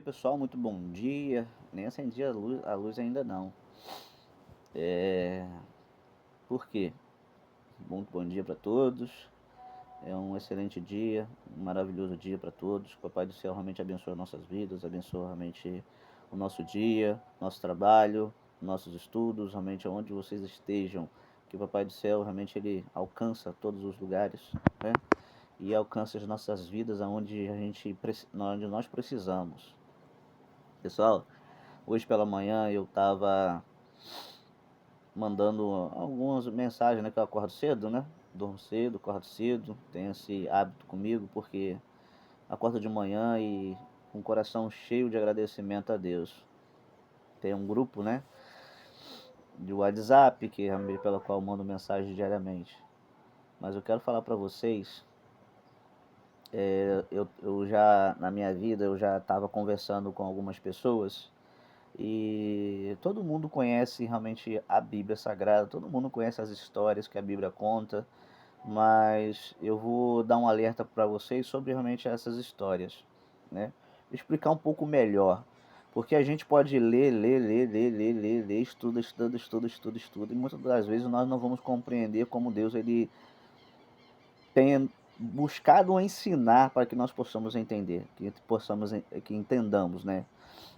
dia, pessoal, muito bom dia. Nem acendi a luz ainda não. É... Por quê? Muito bom dia para todos. É um excelente dia, um maravilhoso dia para todos. Que o Papai do Céu realmente abençoe nossas vidas, abençoe realmente o nosso dia, nosso trabalho, nossos estudos, realmente aonde vocês estejam. Que o Papai do Céu realmente ele alcança todos os lugares, né? E alcança as nossas vidas onde nós precisamos. Pessoal, hoje pela manhã eu tava mandando algumas mensagens, né? Que eu acordo cedo, né? Durmo cedo, acordo cedo, tenho esse hábito comigo porque acordo de manhã e com o coração cheio de agradecimento a Deus. Tem um grupo, né? De WhatsApp pela qual eu mando mensagem diariamente. Mas eu quero falar para vocês, eu já na minha vida eu já estava conversando com algumas pessoas. E todo mundo conhece realmente a Bíblia Sagrada, todo mundo conhece as histórias que a Bíblia conta, mas eu vou dar um alerta para vocês sobre realmente essas histórias, né? Explicar um pouco melhor, porque a gente pode ler, estuda, e muitas das vezes nós não vamos compreender como Deus ele tem buscado ensinar para que nós possamos entender, que entendamos, né?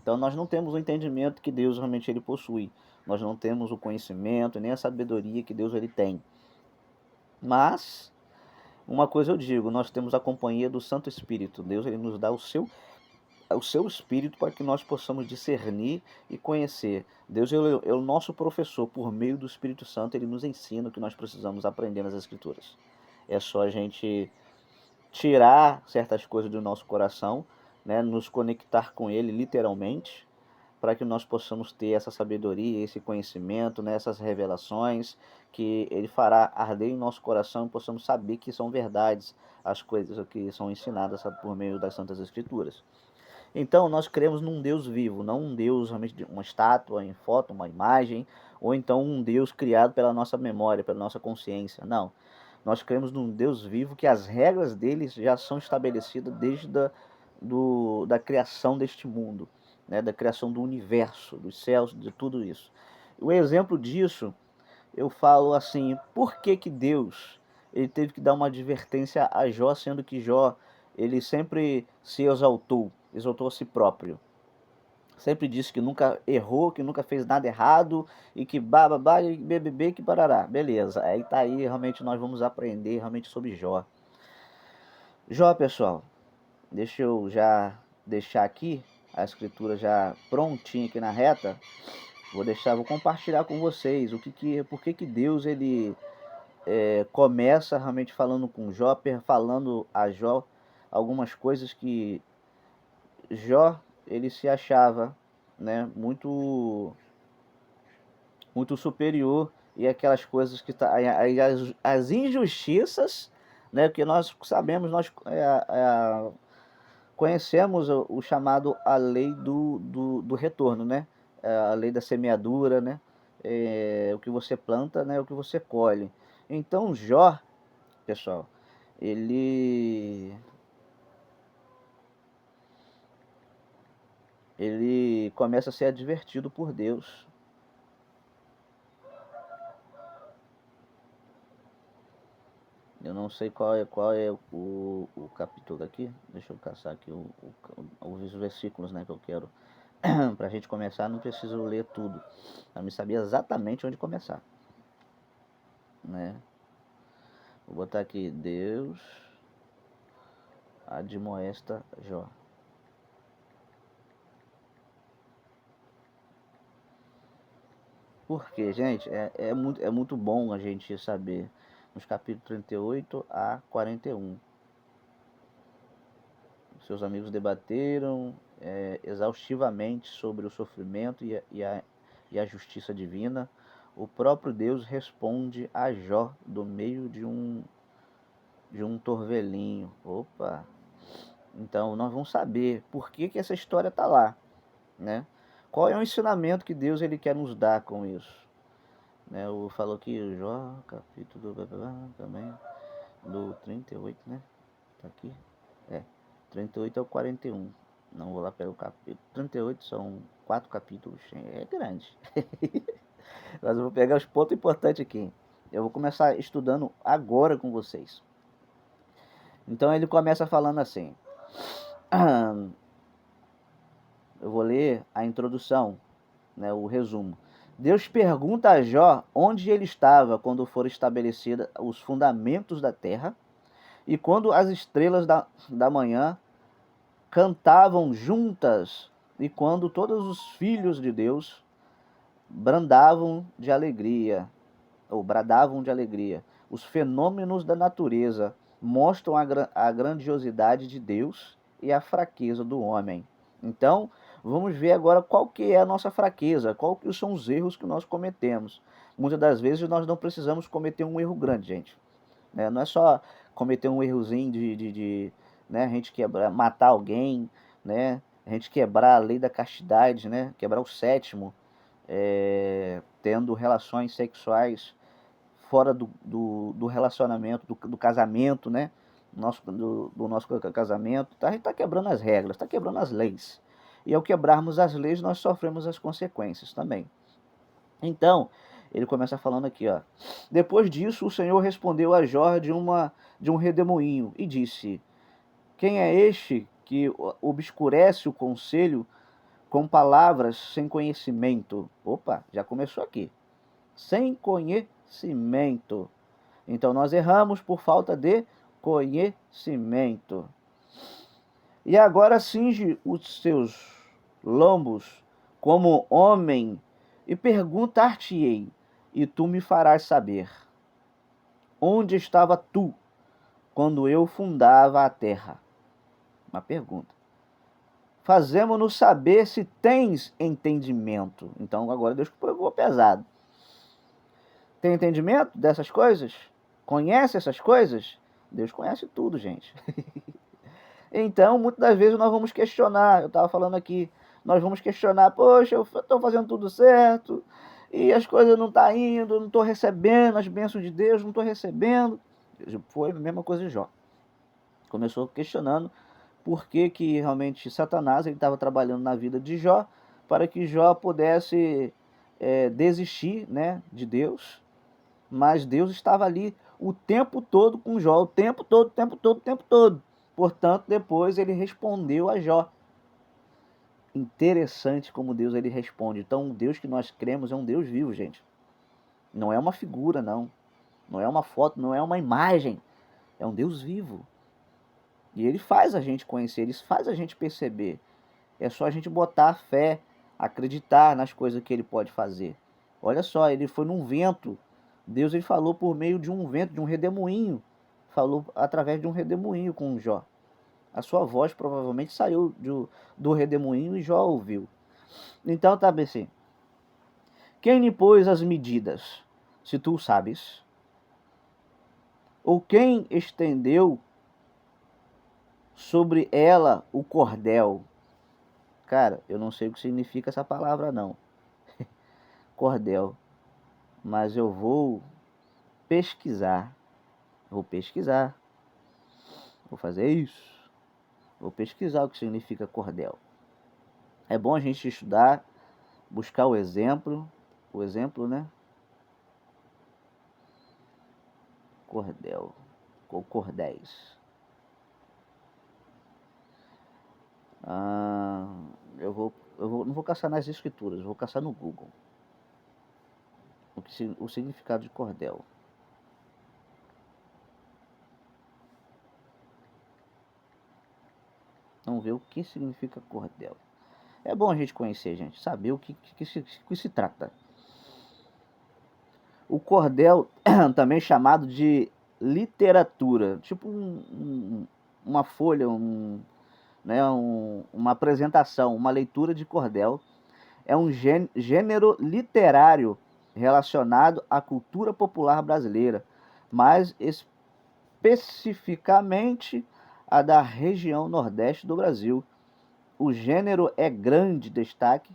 Então nós não temos o entendimento que Deus realmente ele possui. Nós não temos o conhecimento nem a sabedoria que Deus ele tem. Mas uma coisa eu digo, nós temos a companhia do Santo Espírito. Deus ele nos dá o seu espírito para que nós possamos discernir e conhecer. Deus ele é o nosso professor, por meio do Espírito Santo ele nos ensina o que nós precisamos aprender nas Escrituras. É só a gente tirar certas coisas do nosso coração, né, nos conectar com ele literalmente, para que nós possamos ter essa sabedoria, esse conhecimento, né, essas revelações, que ele fará arder em nosso coração e possamos saber que são verdades as coisas que são ensinadas por meio das Santas Escrituras. Então, nós cremos num Deus vivo, não um Deus realmente de uma estátua em foto, uma imagem, ou então um Deus criado pela nossa memória, pela nossa consciência. Não. Nós cremos num Deus vivo que as regras dele já são estabelecidas desde da criação deste mundo, né? Da criação do universo, dos céus, de tudo isso. O exemplo disso, eu falo assim, por que que Deus ele teve que dar uma advertência a Jó, sendo que Jó ele sempre se exaltou a si próprio. Sempre disse que nunca errou, que nunca fez nada errado e que bababá e bbb que parará. Beleza, aí tá aí, realmente nós vamos aprender realmente sobre Jó. Jó, pessoal, deixa eu já deixar aqui a escritura já prontinha aqui na reta. Vou compartilhar com vocês por que Deus ele começa realmente falando com Jó, falando a Jó algumas coisas que Jó ele se achava, né, muito superior, e aquelas coisas que as injustiças, né, que nós sabemos, nós conhecemos o chamado a lei do retorno, né? A lei da semeadura, né? O que você planta, né? O que você colhe. Então Jó, pessoal, ele ele começa a ser advertido por Deus. Eu não sei qual é o capítulo aqui. Deixa eu caçar aqui os versículos, né, que eu quero. Para a gente começar, não preciso ler tudo. Eu me sabia exatamente onde começar, né? Vou botar aqui, Deus admoesta Jó. Porque, gente, é muito bom a gente saber. Nos capítulos 38 a 41. Seus amigos debateram exaustivamente sobre o sofrimento e a justiça divina. O próprio Deus responde a Jó do meio de um torvelinho. Opa! Então nós vamos saber por que essa história está lá, né? Qual é o ensinamento que Deus ele quer nos dar com isso? Né? Falou aqui, Jó, capítulo também, do 38, né? Tá aqui. 38 ao 41. Não vou lá pelo capítulo 38, são 4 capítulos, é grande. Mas eu vou pegar os pontos importantes aqui. Eu vou começar estudando agora com vocês. Então ele começa falando assim. Eu vou ler a introdução, né, o resumo. Deus pergunta a Jó onde ele estava quando foram estabelecidos os fundamentos da terra e quando as estrelas da manhã cantavam juntas e quando todos os filhos de Deus brandavam de alegria, ou bradavam de alegria. Os fenômenos da natureza mostram a grandiosidade de Deus e a fraqueza do homem. Então, vamos ver agora qual que é a nossa fraqueza, qual que são os erros que nós cometemos. Muitas das vezes nós não precisamos cometer um erro grande, gente. Né? Não é só cometer um errozinho né, a gente quebrar, matar alguém, né? A gente quebrar a lei da castidade, né? Quebrar o sétimo, tendo relações sexuais fora do relacionamento, do casamento, né? Do nosso casamento. A gente está quebrando as regras, está quebrando as leis. E ao quebrarmos as leis, nós sofremos as consequências também. Então, ele começa falando aqui, ó. Depois disso, o Senhor respondeu a Jó de um redemoinho e disse: Quem é este que obscurece o conselho com palavras sem conhecimento? Opa, já começou aqui. Sem conhecimento. Então nós erramos por falta de conhecimento. E agora cinge os seus lombos como homem e perguntar-te-ei, e tu me farás saber. Onde estava tu quando eu fundava a terra? Uma pergunta. Fazemo-nos saber se tens entendimento. Então agora Deus pegou pesado. Tem entendimento dessas coisas? Conhece essas coisas? Deus conhece tudo, gente. Então, muitas das vezes nós vamos questionar, eu estava falando aqui, nós vamos questionar, poxa, eu estou fazendo tudo certo, e as coisas não estão indo, eu não estou recebendo as bênçãos de Deus, não estou recebendo. Foi a mesma coisa de Jó. Começou questionando por que realmente Satanás estava trabalhando na vida de Jó, para que Jó pudesse desistir, né, de Deus, mas Deus estava ali o tempo todo com Jó, o tempo todo, o tempo todo, o tempo todo. Portanto, depois ele respondeu a Jó. Interessante como Deus ele responde. Então, o Deus que nós cremos é um Deus vivo, gente. Não é uma figura, não. Não é uma foto, não é uma imagem. É um Deus vivo. E ele faz a gente conhecer, ele faz a gente perceber. É só a gente botar a fé, acreditar nas coisas que ele pode fazer. Olha só, ele foi num vento. Deus ele falou por meio de um vento, de um redemoinho. Falou através de um redemoinho com Jó. A sua voz provavelmente saiu do redemoinho e Jó ouviu. Então tá bem assim. Quem lhe pôs as medidas, se tu sabes? Ou quem estendeu sobre ela o cordel? Cara, eu não sei o que significa essa palavra não. Cordel. Mas eu vou pesquisar. Vou pesquisar. Vou fazer isso. Vou pesquisar o que significa cordel. É bom a gente estudar, buscar o exemplo, né? Cordel, ou cordéis. Não vou caçar nas escrituras, vou caçar no Google. O significado de cordel. Vamos ver o que significa cordel. É bom a gente conhecer, gente, saber o que se trata. O cordel, também chamado de literatura, tipo uma folha, né, uma apresentação, uma leitura de cordel, é um gênero literário relacionado à cultura popular brasileira, mais especificamente a da região nordeste do Brasil. O gênero é grande destaque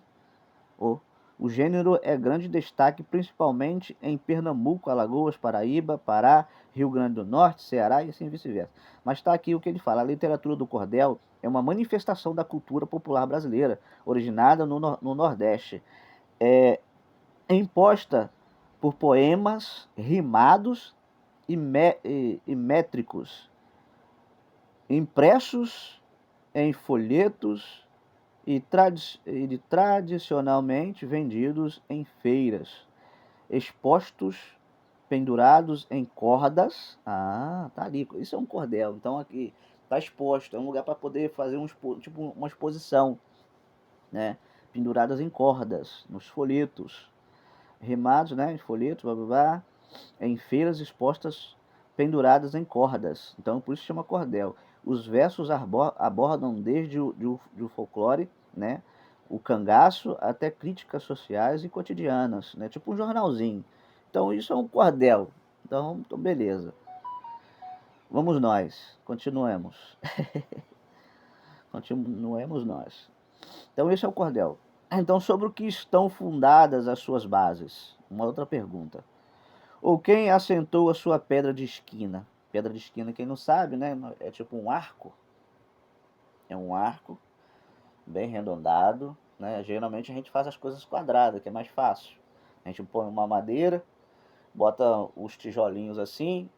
O gênero é grande destaque principalmente em Pernambuco, Alagoas, Paraíba, Pará, Rio Grande do Norte, Ceará e assim vice-versa. Mas está aqui o que ele fala: a literatura do cordel é uma manifestação da cultura popular brasileira, originada no Nordeste. É imposta por poemas rimados e métricos, impressos em folhetos e tradicionalmente vendidos em feiras, expostos, pendurados em cordas. Ah, tá ali. Isso é um cordel. Então aqui tá exposto. É um lugar para poder fazer tipo uma exposição, né? Penduradas em cordas, nos folhetos, rimados, né? Em folhetos, blá blá blá, em feiras expostas, penduradas em cordas. Então por isso chama cordel. Os versos abordam desde o folclore, né? O cangaço até críticas sociais e cotidianas, né? Tipo um jornalzinho. Então isso é um cordel. Então beleza. Vamos nós, continuemos. Continuemos nós. Então esse é o cordel. Então sobre o que estão fundadas as suas bases? Uma outra pergunta. Ou quem assentou a sua pedra de esquina? Pedra de esquina, quem não sabe, né? É tipo um arco. É um arco bem arredondado, né? Geralmente a gente faz as coisas quadradas, que é mais fácil. A gente põe uma madeira, bota os tijolinhos assim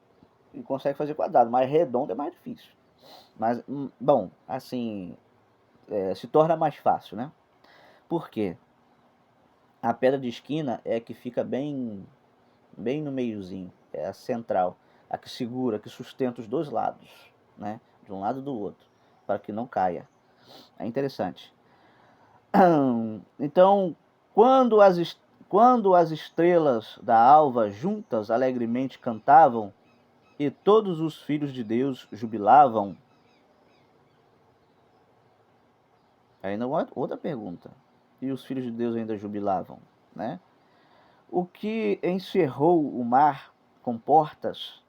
e consegue fazer quadrado, mas redondo é mais difícil. Mas, bom, assim, se torna mais fácil, né? Por quê? A pedra de esquina é a que fica bem no meiozinho, é a central, a que segura, que sustenta os dois lados, né? De um lado e do outro, para que não caia. É interessante. Então, quando quando as estrelas da alva juntas alegremente cantavam e todos os filhos de Deus jubilavam. Ainda outra pergunta. E os filhos de Deus ainda jubilavam, né? O que encerrou o mar com portas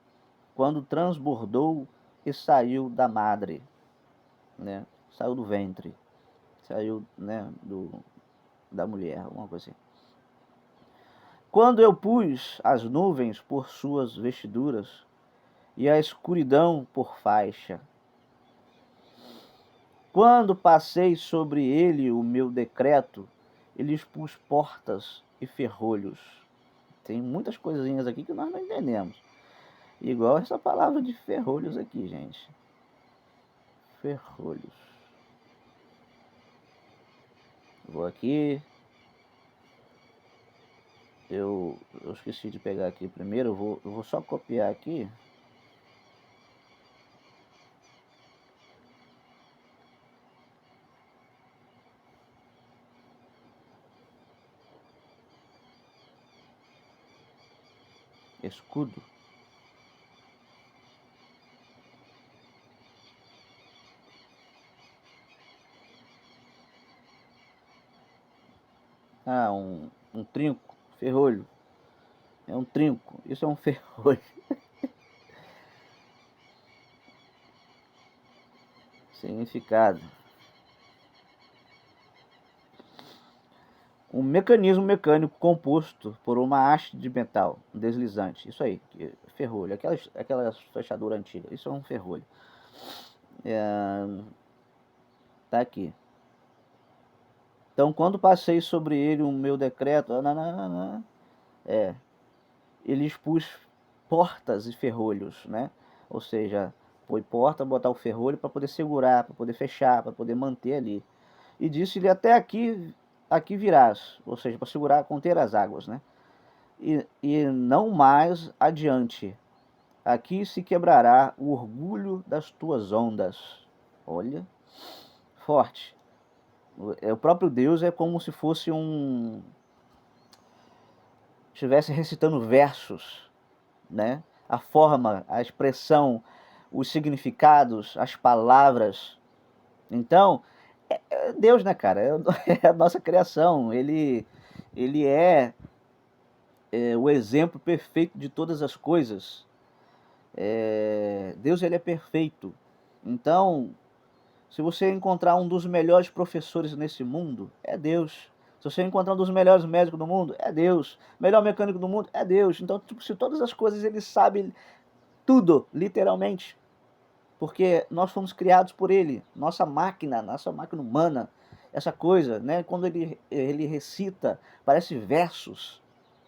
quando transbordou e saiu da madre, né? Saiu do ventre, saiu, né, da mulher, alguma coisa assim. Quando eu pus as nuvens por suas vestiduras e a escuridão por faixa, quando passei sobre ele o meu decreto, ele expus portas e ferrolhos. Tem muitas coisinhas aqui que nós não entendemos. Igual essa palavra de ferrolhos aqui, gente. Ferrolhos. Vou aqui. Eu esqueci de pegar aqui primeiro. Eu vou só copiar aqui. Escudo. Ah, um trinco. Ferrolho. É um trinco. Isso é um ferrolho. Significado. Um mecanismo mecânico composto por uma haste de metal deslizante. Isso aí, ferrolho. Aquela fechadura antiga. Isso é um ferrolho. Tá aqui. Então, quando passei sobre ele o meu decreto, ele expus portas e ferrolhos, né? Ou seja, põe porta, botar o ferrolho para poder segurar, para poder fechar, para poder manter ali. E disse-lhe até aqui virás, ou seja, para segurar, conter as águas, né? E não mais adiante. Aqui se quebrará o orgulho das tuas ondas. Olha, forte. O próprio Deus é como se fosse estivesse recitando versos, né? A forma, a expressão, os significados, as palavras. Então, é Deus, né, cara? É a nossa criação. Ele é o exemplo perfeito de todas as coisas. Deus, ele é perfeito. Então, se você encontrar um dos melhores professores nesse mundo, é Deus. Se você encontrar um dos melhores médicos do mundo, é Deus. Melhor mecânico do mundo, é Deus. Então, tipo, se todas as coisas ele sabe tudo, literalmente, porque nós fomos criados por ele, nossa máquina humana, essa coisa, né? Quando ele recita, parece versos,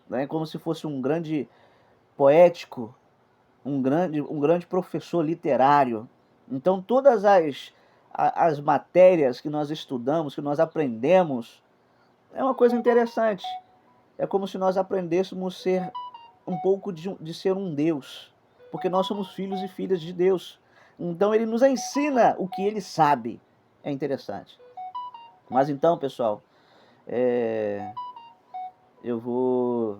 né? Como se fosse um grande poético, um grande professor literário. Então todas as matérias que nós estudamos, que nós aprendemos, é uma coisa interessante. É como se nós aprendêssemos ser um pouco de ser um Deus, porque nós somos filhos e filhas de Deus. Então ele nos ensina o que ele sabe. É interessante. Mas então, pessoal, eu vou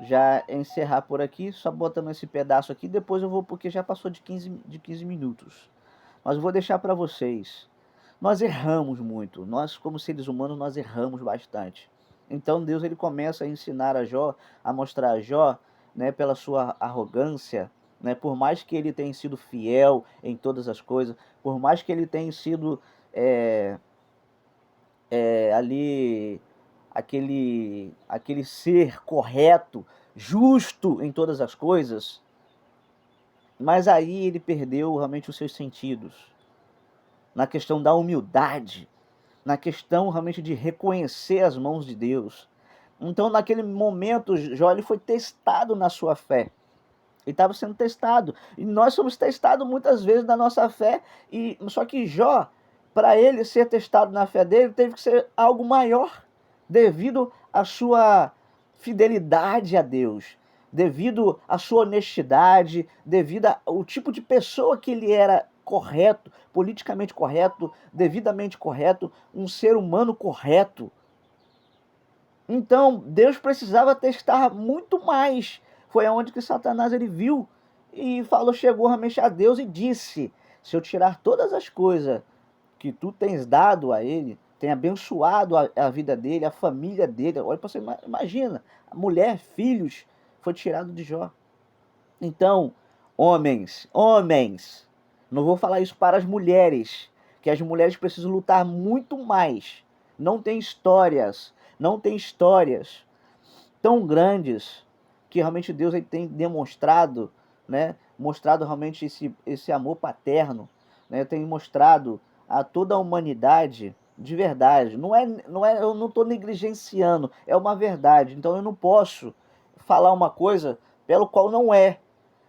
já encerrar por aqui, só botando esse pedaço aqui, depois eu vou, porque já passou de 15 minutos. Mas eu vou deixar para vocês. Nós erramos muito, nós como seres humanos nós erramos bastante. Então Deus ele começa a ensinar a Jó, a mostrar a Jó, né, pela sua arrogância, né, por mais que ele tenha sido fiel em todas as coisas, por mais que ele tenha sido ali aquele ser correto, justo em todas as coisas, mas aí ele perdeu realmente os seus sentidos na questão da humildade, na questão realmente de reconhecer as mãos de Deus. Então, naquele momento, Jó ele foi testado na sua fé. Ele estava sendo testado. E nós somos testados muitas vezes na nossa fé. Só que Jó, para ele ser testado na fé dele, teve que ser algo maior, devido à sua fidelidade a Deus, devido à sua honestidade, devido ao tipo de pessoa que ele era correto, politicamente correto, devidamente correto, um ser humano correto. Então, Deus precisava testar muito mais. Foi aonde que Satanás ele viu e falou, chegou realmente a Deus e disse: se eu tirar todas as coisas que tu tens dado a ele, tem abençoado a vida dele, a família dele. Olha para você, imagina, a mulher, filhos, foi tirado de Jó. Então, homens, não vou falar isso para as mulheres, que as mulheres precisam lutar muito mais. Não tem histórias tão grandes que realmente Deus ele tem demonstrado, né? Mostrado realmente esse amor paterno, né? Tem mostrado a toda a humanidade de verdade. Não é, eu não estou negligenciando, é uma verdade. Então eu não posso falar uma coisa pelo qual não é.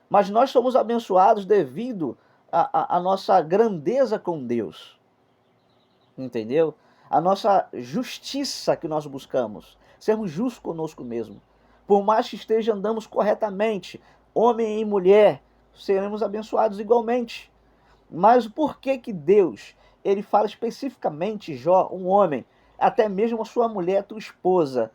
Mas nós somos abençoados devido à nossa grandeza com Deus. Entendeu? A nossa justiça que nós buscamos. Sermos justos conosco mesmo. Por mais que andamos corretamente, homem e mulher, seremos abençoados igualmente. Mas por que que Deus, ele fala especificamente, Jó, um homem, até mesmo a sua mulher, a tua esposa,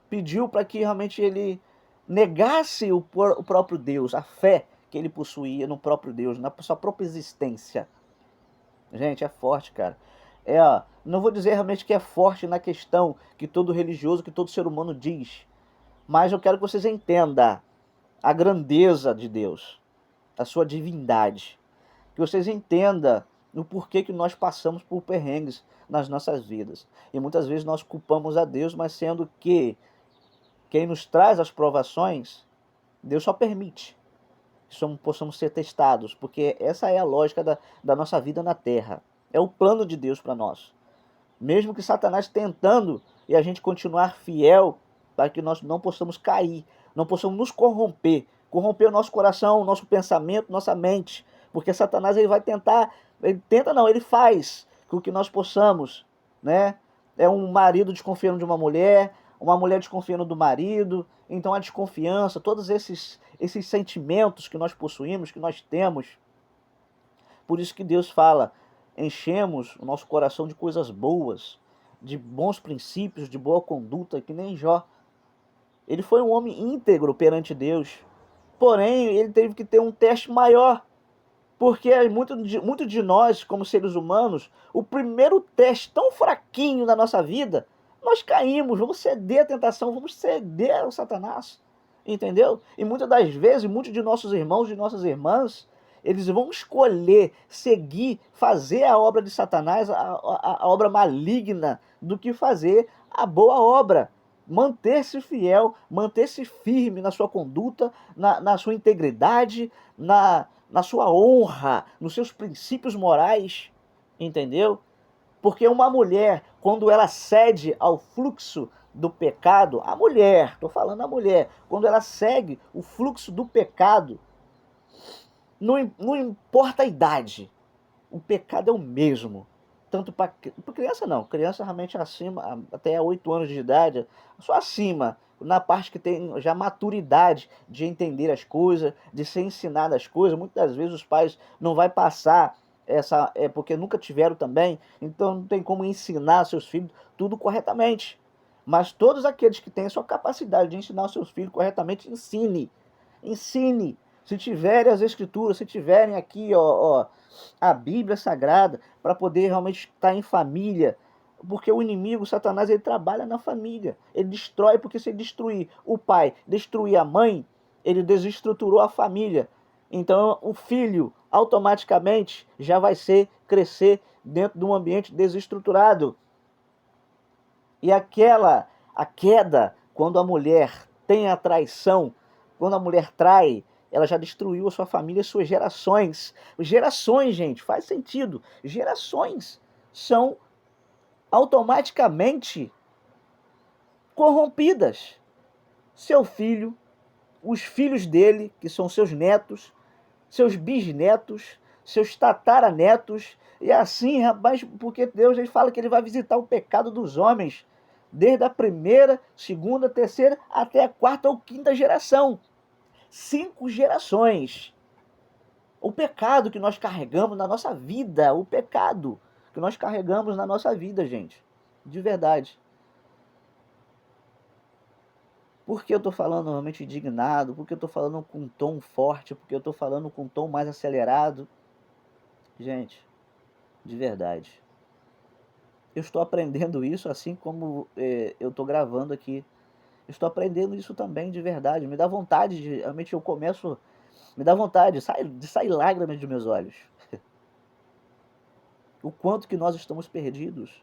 pediu para que realmente ele negasse o próprio Deus, a fé que ele possuía no próprio Deus, na sua própria existência. Gente, é forte, cara. Não vou dizer realmente que é forte na questão que todo religioso, que todo ser humano diz, mas eu quero que vocês entendam a grandeza de Deus, a sua divindade, que vocês entendam o porquê que nós passamos por perrengues nas nossas vidas. E muitas vezes nós culpamos a Deus, mas sendo que quem nos traz as provações, Deus só permite que possamos ser testados, porque essa é a lógica da nossa vida na Terra. É o plano de Deus para nós. Mesmo que Satanás tentando e a gente continuar fiel para que nós não possamos cair, não possamos nos corromper o nosso coração, o nosso pensamento, nossa mente, porque Satanás ele vai tentar, ele faz com que nós possamos, né? É um marido desconfiando de uma mulher desconfiando do marido, então a desconfiança, todos esses sentimentos que nós possuímos, que nós temos. Por isso que Deus fala, enchemos o nosso coração de coisas boas, de bons princípios, de boa conduta, que nem Jó. Ele foi um homem íntegro perante Deus, porém ele teve que ter um teste maior, porque muito de nós, como seres humanos, o primeiro teste tão fraquinho na nossa vida, nós caímos, vamos ceder à tentação, vamos ceder ao Satanás, entendeu? E muitas das vezes, muitos de nossos irmãos, de nossas irmãs, eles vão escolher, seguir, fazer a obra de Satanás, a obra maligna, do que fazer a boa obra, manter-se fiel, manter-se firme na sua conduta, na sua integridade, na sua honra, nos seus princípios morais, entendeu? Porque uma mulher, quando ela cede ao fluxo do pecado, a mulher, estou falando a mulher, quando ela segue o fluxo do pecado, não importa a idade, o pecado é o mesmo. Tanto para criança não, criança realmente acima, até 8 anos de idade, só acima, na parte que tem já maturidade de entender as coisas, de ser ensinado as coisas. Muitas das vezes os pais não vai passar porque nunca tiveram também, então não tem como ensinar seus filhos tudo corretamente. Mas todos aqueles que têm a sua capacidade de ensinar os seus filhos corretamente, ensine. Se tiverem as escrituras, se tiverem aqui, a Bíblia Sagrada, para poder realmente estar em família, porque o inimigo, o Satanás, ele trabalha na família, ele destrói, porque se ele destruir o pai, destruir a mãe, ele desestruturou a família. Então o filho automaticamente já vai crescer dentro de um ambiente desestruturado. E a queda, quando a mulher tem a traição, quando a mulher trai, ela já destruiu a sua família e suas gerações. Gerações, gente, faz sentido. Gerações são automaticamente corrompidas. Seu filho, os filhos dele, que são seus netos, seus bisnetos, seus tataranetos, e assim, rapaz, porque Deus ele fala que ele vai visitar o pecado dos homens, desde a primeira, segunda, terceira, até a quarta ou quinta geração. 5 gerações. O pecado que nós carregamos na nossa vida, o pecado que nós carregamos na nossa vida, gente, de verdade. Por que eu estou falando realmente indignado? Por que eu estou falando com um tom forte? Por que eu estou falando com um tom mais acelerado? Gente, de verdade. Eu estou aprendendo isso assim como eu estou gravando aqui. Eu estou aprendendo isso também de verdade. Me dá vontade de. Realmente eu começo. Me dá vontade de sair lágrimas dos meus olhos. O quanto que nós estamos perdidos.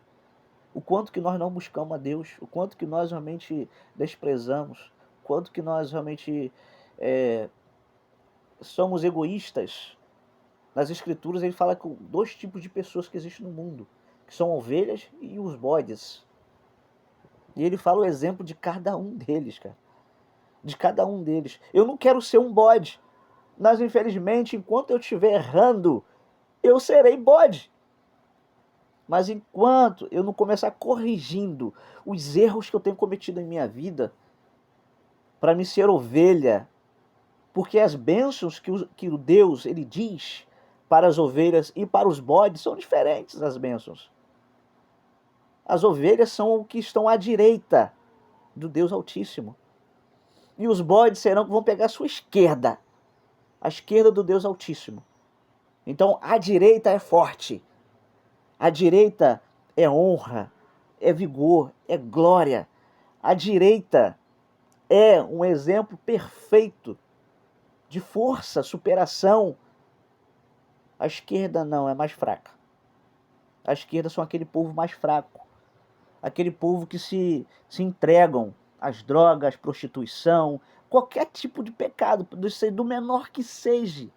O quanto que nós não buscamos a Deus. O quanto que nós realmente desprezamos. O quanto que nós realmente somos egoístas. Nas escrituras ele fala com 2 tipos de pessoas que existem no mundo, que são ovelhas e os bodes. E ele fala o exemplo de cada um deles, cara. De cada um deles. Eu não quero ser um bode, mas infelizmente, enquanto eu estiver errando, eu serei bode. Mas enquanto eu não começar corrigindo os erros que eu tenho cometido em minha vida, para me ser ovelha, porque as bênçãos que o Deus ele diz para as ovelhas e para os bodes são diferentes as bênçãos. As ovelhas são o que estão à direita do Deus Altíssimo. E os bodes serão que vão pegar a sua esquerda. A esquerda do Deus Altíssimo. Então a direita é forte. A direita é honra, é vigor, é glória. A direita é um exemplo perfeito de força, superação. A esquerda não, é mais fraca. A esquerda são aquele povo mais fraco. Aquele povo que se entregam às drogas, prostituição, qualquer tipo de pecado, do menor que seja.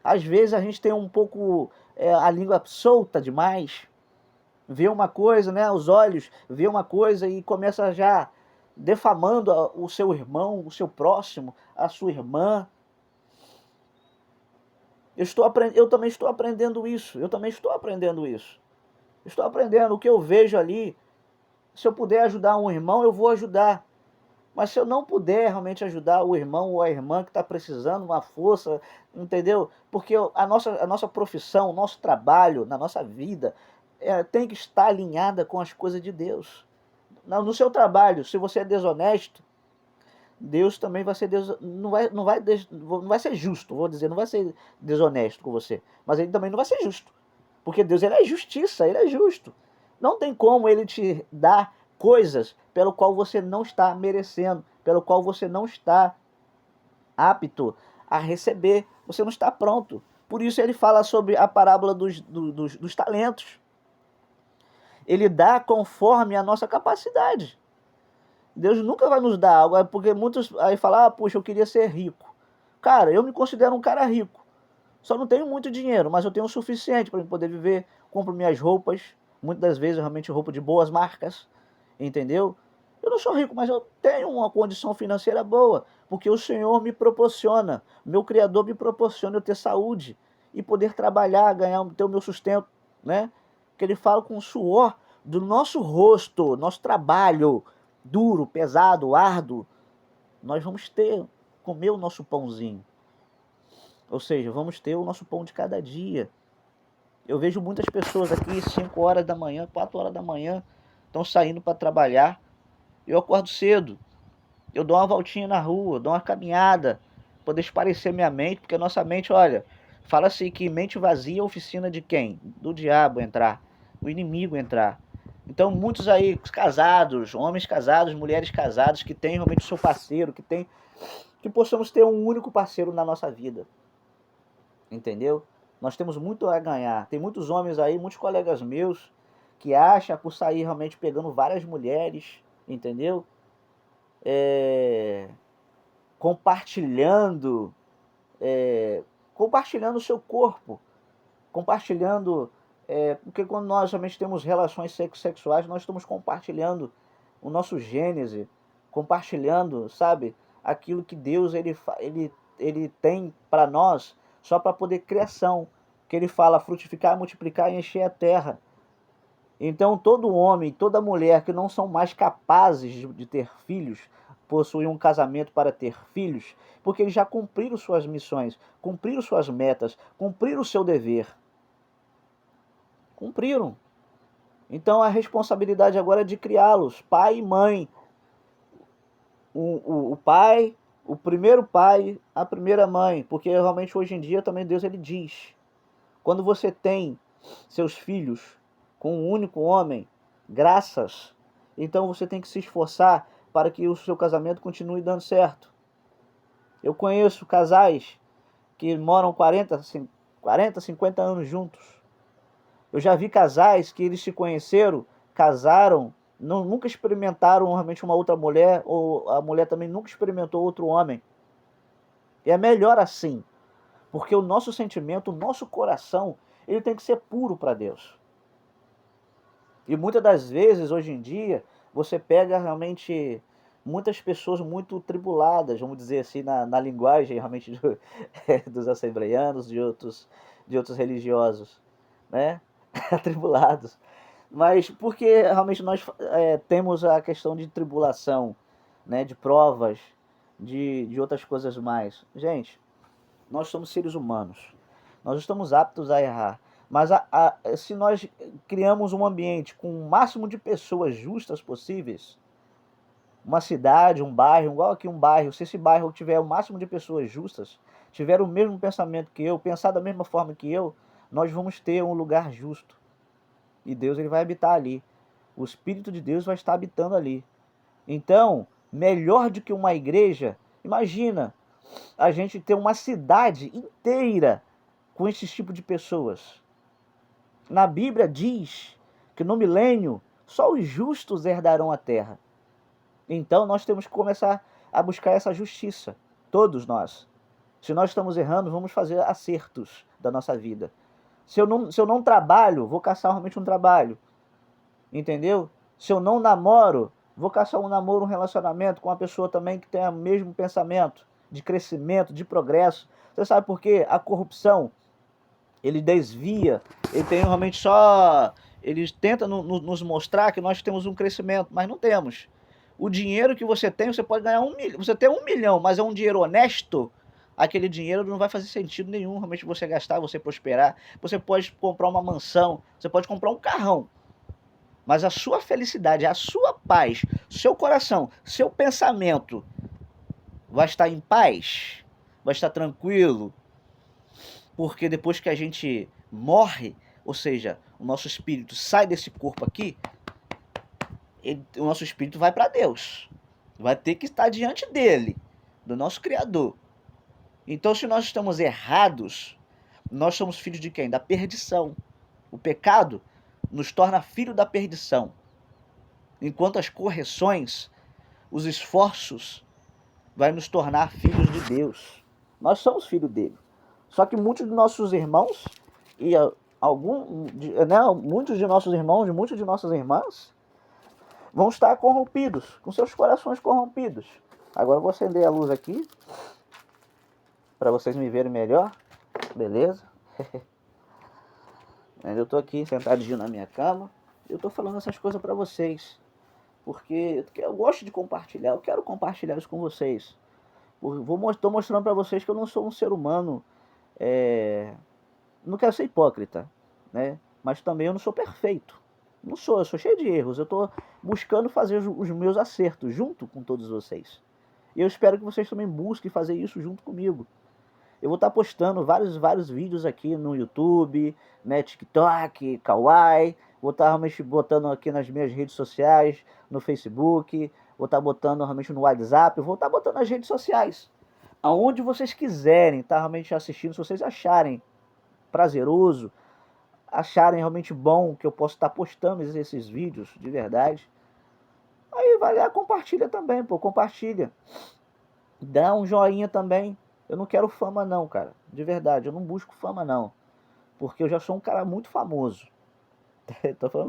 Às vezes a gente tem um pouco a língua solta demais, vê uma coisa, né, os olhos, vê uma coisa e começa já defamando o seu irmão, o seu próximo, a sua irmã. Eu também estou aprendendo isso, Estou aprendendo o que eu vejo ali. Se eu puder ajudar um irmão, eu vou ajudar. Mas se eu não puder realmente ajudar o irmão ou a irmã que está precisando uma força, entendeu? Porque a nossa profissão, o nosso trabalho, na nossa vida, tem que estar alinhada com as coisas de Deus. No seu trabalho, se você é desonesto, Deus também vai ser não vai ser justo, vou dizer, não vai ser desonesto com você, mas ele também não vai ser justo, porque Deus ele é justiça, ele é justo. Não tem como ele te dar coisas pelo qual você não está merecendo, pelo qual você não está apto a receber, você não está pronto. Por isso ele fala sobre a parábola dos talentos. Ele dá conforme a nossa capacidade. Deus nunca vai nos dar algo, porque muitos aí falam, puxa, eu queria ser rico. Cara, eu me considero um cara rico. Só não tenho muito dinheiro, mas eu tenho o suficiente para poder viver. Compro minhas roupas, muitas das vezes realmente roupa de boas marcas, entendeu? Eu não sou rico, mas eu tenho uma condição financeira boa, porque o Senhor me proporciona, meu Criador me proporciona eu ter saúde e poder trabalhar, ganhar, ter o meu sustento, né? Que Ele fala com o suor do nosso rosto, nosso trabalho duro, pesado, árduo, nós vamos ter, comer o nosso pãozinho. Ou seja, vamos ter o nosso pão de cada dia. Eu vejo muitas pessoas aqui, 5 horas da manhã, 4 horas da manhã, estão saindo para trabalhar. Eu acordo cedo, eu dou uma voltinha na rua, dou uma caminhada, poder esparecer minha mente, porque a nossa mente, olha, fala assim que mente vazia é oficina de quem? Do diabo entrar, o inimigo entrar. Então muitos aí casados, homens casados, mulheres casadas, que têm realmente o seu parceiro, que possamos ter um único parceiro na nossa vida. Entendeu? Nós temos muito a ganhar. Tem muitos homens aí, muitos colegas meus, que acham por sair realmente pegando várias mulheres, entendeu? Compartilhando, compartilhando o seu corpo, compartilhando, porque quando nós realmente temos relações sexuais, nós estamos compartilhando o nosso gênese, compartilhando, sabe, aquilo que Deus ele tem para nós, só para poder criação, que ele fala frutificar, multiplicar e encher a terra. Então todo homem, toda mulher que não são mais capazes de ter filhos, possuem um casamento para ter filhos, porque eles já cumpriram suas missões, cumpriram suas metas, cumpriram o seu dever. Cumpriram. Então a responsabilidade agora é de criá-los, pai e mãe. O pai, o primeiro pai, a primeira mãe, porque realmente hoje em dia também Deus ele diz, quando você tem seus filhos com um único homem, graças, então você tem que se esforçar para que o seu casamento continue dando certo. Eu conheço casais que moram 40, 50 anos juntos. Eu já vi casais que eles se conheceram, casaram, nunca experimentaram realmente uma outra mulher, ou a mulher também nunca experimentou outro homem. E é melhor assim, porque o nosso sentimento, o nosso coração, ele tem que ser puro para Deus. E muitas das vezes, hoje em dia, você pega realmente muitas pessoas muito tribuladas, vamos dizer assim, na linguagem realmente dos assembleianos, de outros religiosos, né? Atribulados. Mas porque realmente nós temos a questão de tribulação, né? De provas, de outras coisas mais. Gente, nós somos seres humanos. Nós estamos aptos a errar. Mas se nós criamos um ambiente com o máximo de pessoas justas possíveis, uma cidade, um bairro, igual aqui um bairro, se esse bairro tiver o máximo de pessoas justas, tiver o mesmo pensamento que eu, pensar da mesma forma que eu, nós vamos ter um lugar justo. E Deus ele vai habitar ali. O Espírito de Deus vai estar habitando ali. Então, melhor do que uma igreja, imagina a gente ter uma cidade inteira com esse tipo de pessoas. Na Bíblia diz que no milênio só os justos herdarão a terra. Então nós temos que começar a buscar essa justiça, todos nós. Se nós estamos errando, vamos fazer acertos da nossa vida. Se eu não trabalho, vou caçar realmente um trabalho. Entendeu? Se eu não namoro, vou caçar um namoro, um relacionamento com uma pessoa também que tenha o mesmo pensamento de crescimento, de progresso. Você sabe por quê? A corrupção, ele desvia, ele tem realmente só... Ele tenta nos mostrar que nós temos um crescimento, mas não temos. O dinheiro que você tem, você pode ganhar 1 milhão. Você tem 1 milhão, mas é um dinheiro honesto, aquele dinheiro não vai fazer sentido nenhum realmente você gastar, você prosperar. Você pode comprar uma mansão, você pode comprar um carrão. Mas a sua felicidade, a sua paz, seu coração, seu pensamento vai estar em paz, vai estar tranquilo, porque depois que a gente morre, ou seja, o nosso espírito sai desse corpo aqui, o nosso espírito vai para Deus, vai ter que estar diante dele, do nosso Criador. Então, se nós estamos errados, nós somos filhos de quem? Da perdição. O pecado nos torna filho da perdição, enquanto as correções, os esforços, vai nos tornar filhos de Deus. Nós somos filhos dele. Só que muitos de nossos irmãos e muitos de nossos irmãos e muitas de nossas irmãs vão estar corrompidos, com seus corações corrompidos. Agora eu vou acender a luz aqui para vocês me verem melhor. Beleza? Eu estou aqui sentadinho na minha cama. Eu estou falando essas coisas para vocês, porque eu gosto de compartilhar. Eu quero compartilhar isso com vocês. Estou mostrando para vocês que eu não sou um ser humano. Não quero ser hipócrita, né? Mas também eu não sou perfeito. Não sou, eu sou cheio de erros. Eu estou buscando fazer os meus acertos junto com todos vocês. E eu espero que vocês também busquem fazer isso junto comigo. Eu vou estar postando vários vídeos aqui no YouTube, né, TikTok, Kawaii. Vou estar realmente botando aqui nas minhas redes sociais, no Facebook. Vou estar botando realmente no WhatsApp. Vou estar botando nas redes sociais. Aonde vocês quiserem estar realmente assistindo, se vocês acharem prazeroso, acharem realmente bom que eu posso estar postando esses vídeos de verdade, aí vai lá, compartilha também, pô, compartilha. Dá um joinha também. Eu não quero fama não, cara. De verdade, eu não busco fama não. Porque eu já sou um cara muito famoso. Tô falando